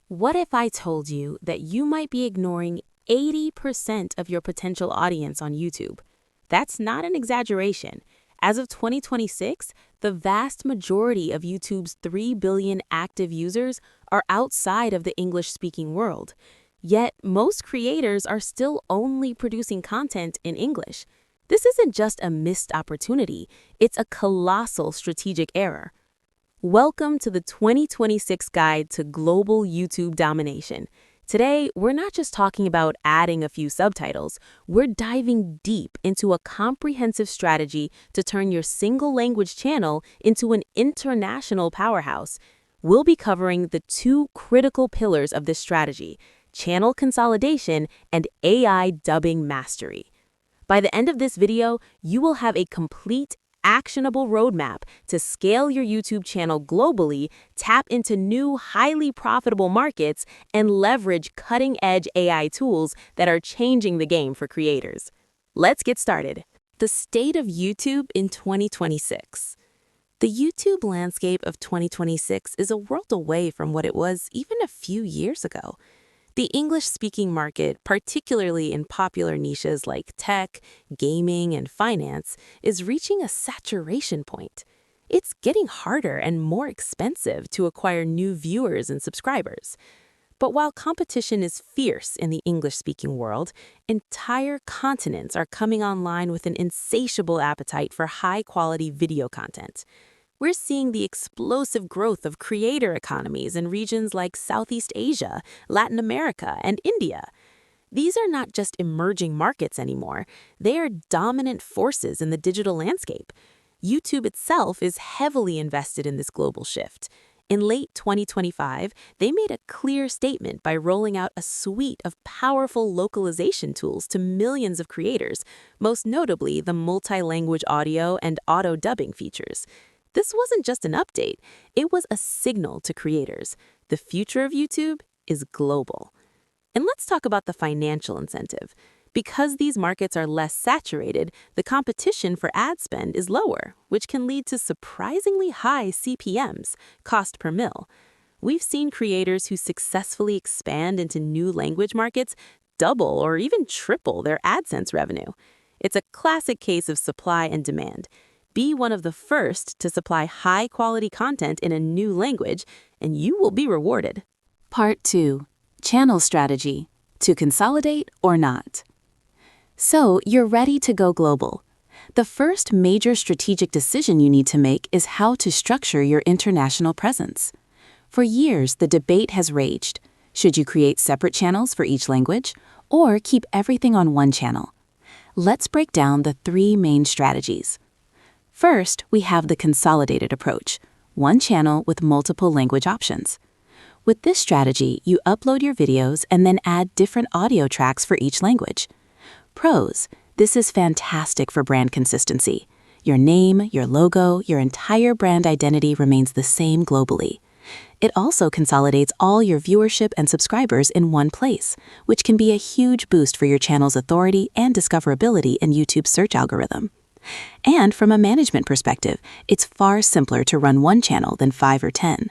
What if I told you that you might be ignoring 80% of your potential audience on YouTube? That's not an exaggeration. As of 2026, the vast majority of YouTube's 3 billion active users are outside of the English-speaking world. Yet, most creators are still only producing content in English. This isn't just a missed opportunity, it's a colossal strategic error. Welcome to the 2026 Guide to Global YouTube Domination. Today, we're not just talking about adding a few subtitles, we're diving deep into a comprehensive strategy to turn your single language channel into an international powerhouse. We'll be covering the two critical pillars of this strategy: channel consolidation and AI dubbing mastery. By the end of this video, you will have a complete, actionable roadmap to scale your YouTube channel globally, tap into new, highly profitable markets, and leverage cutting-edge AI tools that are changing the game for creators. Let's get started. The state of YouTube in 2026. The YouTube landscape of 2026 is a world away from what it was even a few years ago. The English-speaking market, particularly in popular niches like tech, gaming, and finance, is reaching a saturation point. It's getting harder and more expensive to acquire new viewers and subscribers. But while competition is fierce in the English-speaking world, entire continents are coming online with an insatiable appetite for high-quality video content. We're seeing the explosive growth of creator economies in regions like Southeast Asia, Latin America, and India. These are not just emerging markets anymore, they are dominant forces in the digital landscape. YouTube itself is heavily invested in this global shift. In late 2025, they made a clear statement by rolling out a suite of powerful localization tools to millions of creators, most notably the multi-language audio and auto-dubbing features. This wasn't just an update, it was a signal to creators. The future of YouTube is global. And let's talk about the financial incentive. Because these markets are less saturated, the competition for ad spend is lower, which can lead to surprisingly high CPMs, cost per mil. We've seen creators who successfully expand into new language markets double or even triple their AdSense revenue. It's a classic case of supply and demand. Be one of the first to supply high-quality content in a new language, and you will be rewarded. Part 2. Channel Strategy. To consolidate or not. So, you're ready to go global. The first major strategic decision you need to make is how to structure your international presence. For years, the debate has raged. Should you create separate channels for each language, or keep everything on one channel? Let's break down the three main strategies. First, we have the consolidated approach, one channel with multiple language options. With this strategy, you upload your videos and then add different audio tracks for each language. Pros: this is fantastic for brand consistency. Your name, your logo, your entire brand identity remains the same globally. It also consolidates all your viewership and subscribers in one place, which can be a huge boost for your channel's authority and discoverability in YouTube's search algorithm. And from a management perspective, it's far simpler to run one channel than 5 or 10.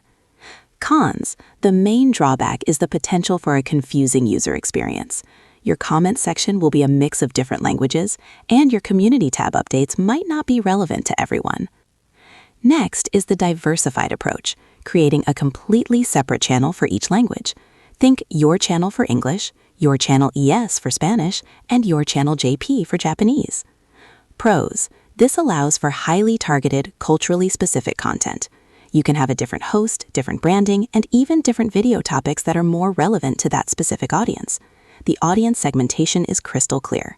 Cons: the main drawback is the potential for a confusing user experience. Your comment section will be a mix of different languages, and your community tab updates might not be relevant to everyone. Next is the diversified approach, creating a completely separate channel for each language. Think your channel for English, your channel ES for Spanish, and your channel JP for Japanese. Pros: this allows for highly targeted, culturally specific content. You can have a different host, different branding, and even different video topics that are more relevant to that specific audience. The audience segmentation is crystal clear.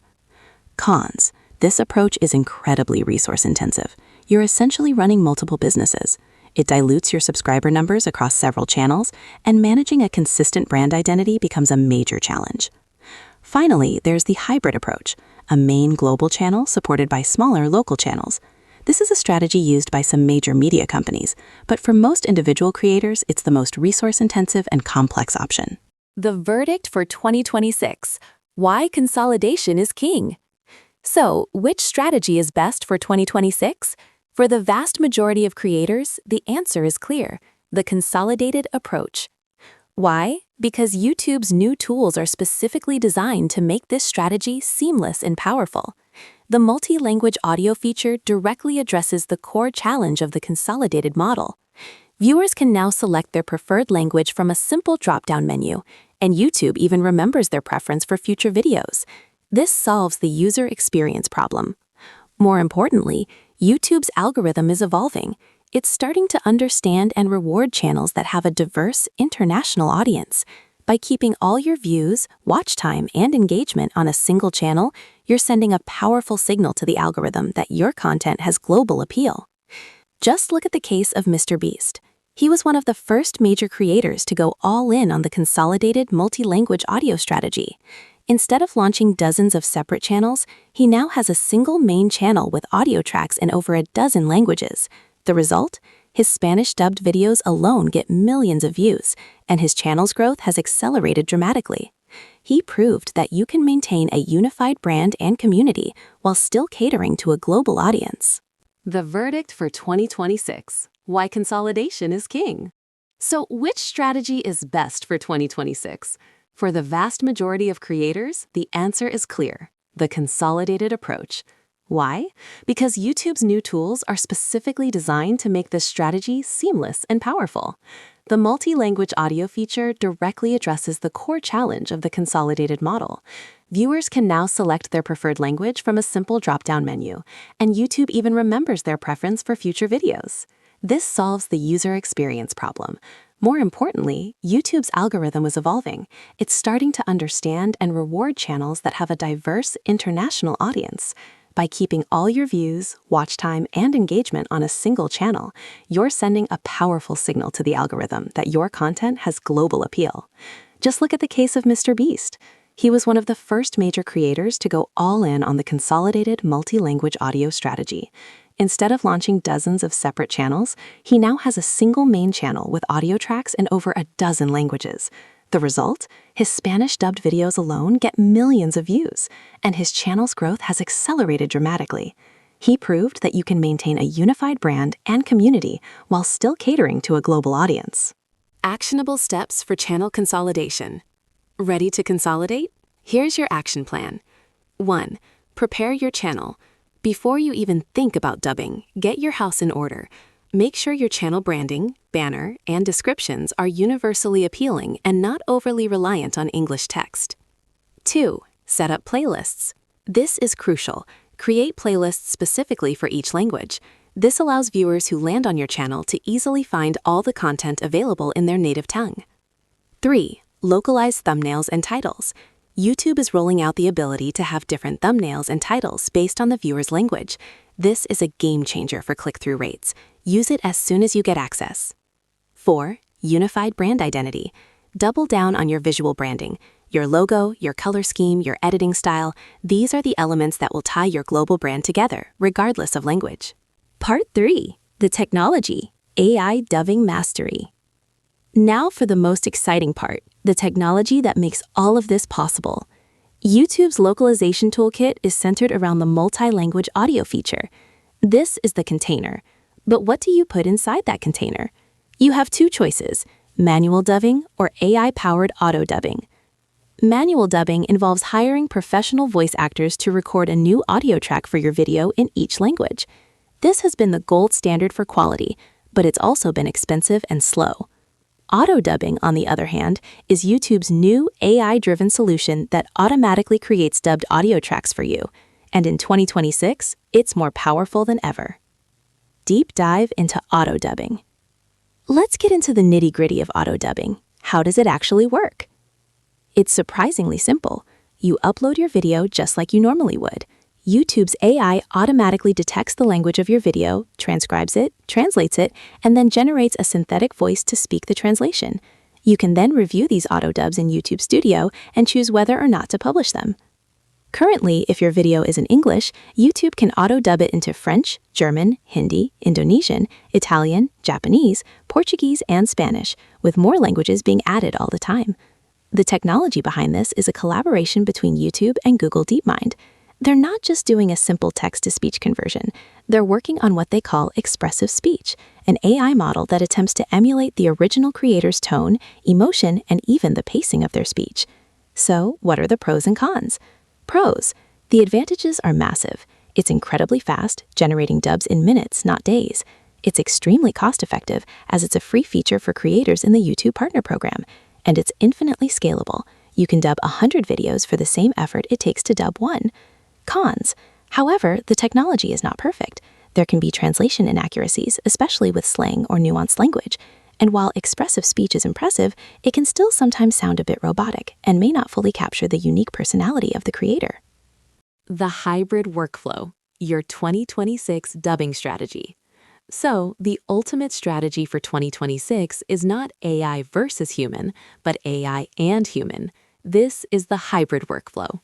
Cons: this approach is incredibly resource-intensive. You're essentially running multiple businesses. It dilutes your subscriber numbers across several channels, and managing a consistent brand identity becomes a major challenge. Finally, there's the hybrid approach, a main global channel supported by smaller local channels. This is a strategy used by some major media companies, but for most individual creators, it's the most resource-intensive and complex option. The verdict for 2026: why consolidation is king. So, which strategy is best for 2026? For the vast majority of creators, the answer is clear: the consolidated approach. Why? Because YouTube's new tools are specifically designed to make this strategy seamless and powerful. The multi-language audio feature directly addresses the core challenge of the consolidated model. Viewers can now select their preferred language from a simple drop-down menu, and YouTube even remembers their preference for future videos. This solves the user experience problem. More importantly, YouTube's algorithm is evolving. It's starting to understand and reward channels that have a diverse, international audience. By keeping all your views, watch time, and engagement on a single channel, you're sending a powerful signal to the algorithm that your content has global appeal. Just look at the case of MrBeast. He was one of the first major creators to go all in on the consolidated multi-language audio strategy. Instead of launching dozens of separate channels, he now has a single main channel with audio tracks in over a dozen languages. The result? His Spanish-dubbed videos alone get millions of views, and his channel's growth has accelerated dramatically. He proved that you can maintain a unified brand and community while still catering to a global audience. The verdict for 2026: why consolidation is king. So, which strategy is best for 2026? For the vast majority of creators, the answer is clear: the consolidated approach. Why? Because YouTube's new tools are specifically designed to make this strategy seamless and powerful. The multi-language audio feature directly addresses the core challenge of the consolidated model. Viewers can now select their preferred language from a simple drop-down menu, and YouTube even remembers their preference for future videos. This solves the user experience problem. More importantly, YouTube's algorithm is evolving. It's starting to understand and reward channels that have a diverse international audience. By keeping all your views, watch time, and engagement on a single channel, you're sending a powerful signal to the algorithm that your content has global appeal. Just look at the case of MrBeast. He was one of the first major creators to go all in on the consolidated multi-language audio strategy. Instead of launching dozens of separate channels, he now has a single main channel with audio tracks in over a dozen languages. The result? His Spanish-dubbed videos alone get millions of views, and his channel's growth has accelerated dramatically. He proved that you can maintain a unified brand and community while still catering to a global audience. Actionable steps for channel consolidation. Ready to consolidate? Here's your action plan. 1. Prepare your channel. Before you even think about dubbing, get your house in order. Make sure your channel branding, banner, and descriptions are universally appealing and not overly reliant on English text. 2. Set up playlists. This is crucial. Create playlists specifically for each language. This allows viewers who land on your channel to easily find all the content available in their native tongue. 3. Localize thumbnails and titles. YouTube is rolling out the ability to have different thumbnails and titles based on the viewer's language. This is a game changer for click-through rates. Use it as soon as you get access. 4. Unified brand identity. Double down on your visual branding. Your logo, your color scheme, your editing style, these are the elements that will tie your global brand together, regardless of language. Part 3. The technology, AI dubbing mastery. Now for the most exciting part, the technology that makes all of this possible. YouTube's localization toolkit is centered around the multi-language audio feature. This is the container. But what do you put inside that container? You have two choices: manual dubbing or AI-powered auto dubbing. Manual dubbing involves hiring professional voice actors to record a new audio track for your video in each language. This has been the gold standard for quality, but it's also been expensive and slow. Auto dubbing, on the other hand, is YouTube's new AI-driven solution that automatically creates dubbed audio tracks for you. And in 2026, it's more powerful than ever. Deep dive into auto dubbing. Let's get into the nitty-gritty of auto dubbing. How does it actually work? It's surprisingly simple. You upload your video just like you normally would. YouTube's AI automatically detects the language of your video, transcribes it, translates it, and then generates a synthetic voice to speak the translation. You can then review these auto dubs in YouTube Studio and choose whether or not to publish them. Currently, if your video is in English, YouTube can auto-dub it into French, German, Hindi, Indonesian, Italian, Japanese, Portuguese, and Spanish, with more languages being added all the time. The technology behind this is a collaboration between YouTube and Google DeepMind. They're not just doing a simple text-to-speech conversion. They're working on what they call expressive speech, an AI model that attempts to emulate the original creator's tone, emotion, and even the pacing of their speech. So, what are the pros and cons? Pros. The advantages are massive. It's incredibly fast, generating dubs in minutes, not days. It's extremely cost-effective, as it's a free feature for creators in the YouTube Partner Program. And it's infinitely scalable. You can dub 100 videos for the same effort it takes to dub one. Cons. However, the technology is not perfect. There can be translation inaccuracies, especially with slang or nuanced language. And while expressive speech is impressive, it can still sometimes sound a bit robotic and may not fully capture the unique personality of the creator. The hybrid workflow, your 2026 dubbing strategy. So, the ultimate strategy for 2026 is not AI versus human, but AI and human. This is the hybrid workflow.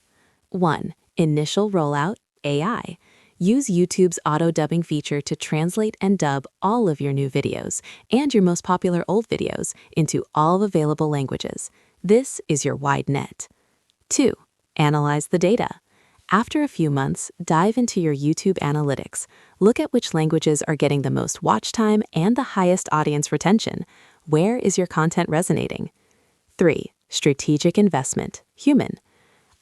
1. Initial rollout, AI. Use YouTube's auto-dubbing feature to translate and dub all of your new videos and your most popular old videos into all available languages. This is your wide net. 2. Analyze the data. After a few months, dive into your YouTube analytics. Look at which languages are getting the most watch time and the highest audience retention. Where is your content resonating? 3. Strategic investment, human.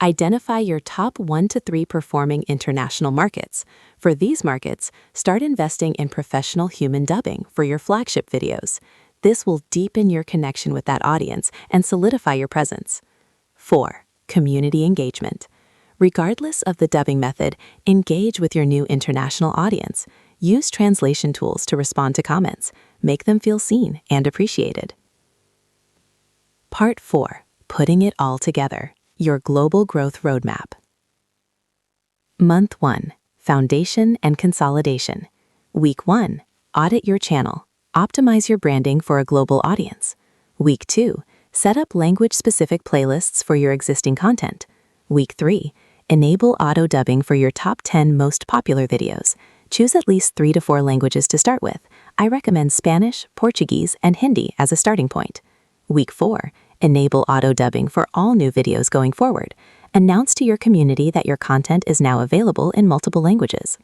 Identify your top 1 to 3 performing international markets. For these markets, start investing in professional human dubbing for your flagship videos. This will deepen your connection with that audience and solidify your presence. 4. Community engagement. Regardless of the dubbing method, engage with your new international audience. Use translation tools to respond to comments. Make them feel seen and appreciated. Part 4. Putting it all together. Your global growth roadmap. Month 1. Foundation and consolidation. Week 1. Audit your channel. Optimize your branding for a global audience. Week 2. Set up language-specific playlists for your existing content. Week 3. Enable auto-dubbing for your top 10 most popular videos. Choose at least 3 to 4 languages to start with. I recommend Spanish, Portuguese, and Hindi as a starting point. Week 4. Enable auto-dubbing for all new videos going forward. Announce to your community that your content is now available in multiple languages.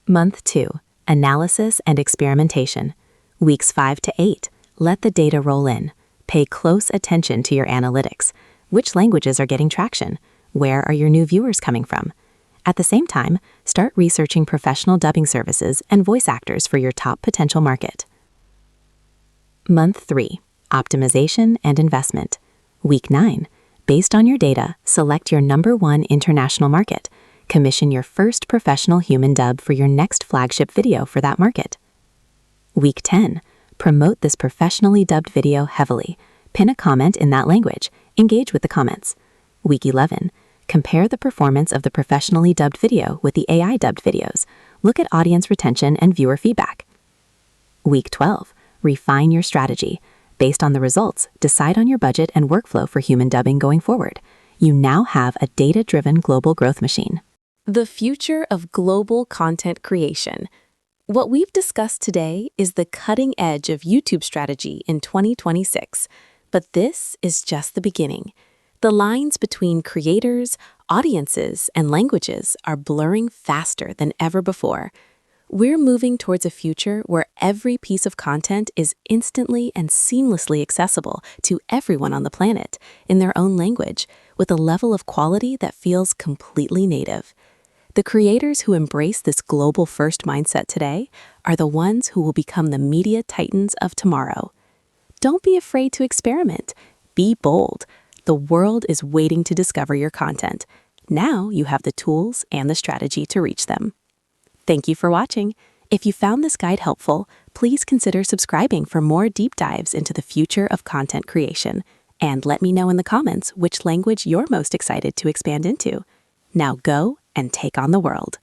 Month 2. Analysis and experimentation. Weeks 5 to 8. Let the data roll in. Pay close attention to your analytics. Which languages are getting traction? Where are your new viewers coming from? At the same time, start researching professional dubbing services and voice actors for your top potential market. Month 3. Optimization and investment. Week 9. Based on your data, select your number 1 international market. Commission your first professional human dub for your next flagship video for that market. Week 10. Promote this professionally dubbed video heavily. Pin a comment in that language. Engage with the comments. Week 11. Compare the performance of the professionally dubbed video with the AI dubbed videos. Look at audience retention and viewer feedback. Week 12. Refine your strategy. Based on the results, decide on your budget and workflow for human dubbing going forward. You now have a data-driven global growth machine. The future of global content creation. What we've discussed today is the cutting edge of YouTube strategy in 2026. But this is just the beginning. The lines between creators, audiences, and languages are blurring faster than ever before. We're moving towards a future where every piece of content is instantly and seamlessly accessible to everyone on the planet in their own language, with a level of quality that feels completely native. The creators who embrace this global-first mindset today are the ones who will become the media titans of tomorrow. Don't be afraid to experiment. Be bold. The world is waiting to discover your content. Now you have the tools and the strategy to reach them. Thank you for watching. If you found this guide helpful, please consider subscribing for more deep dives into the future of content creation. And let me know in the comments which language you're most excited to expand into. Now go and take on the world.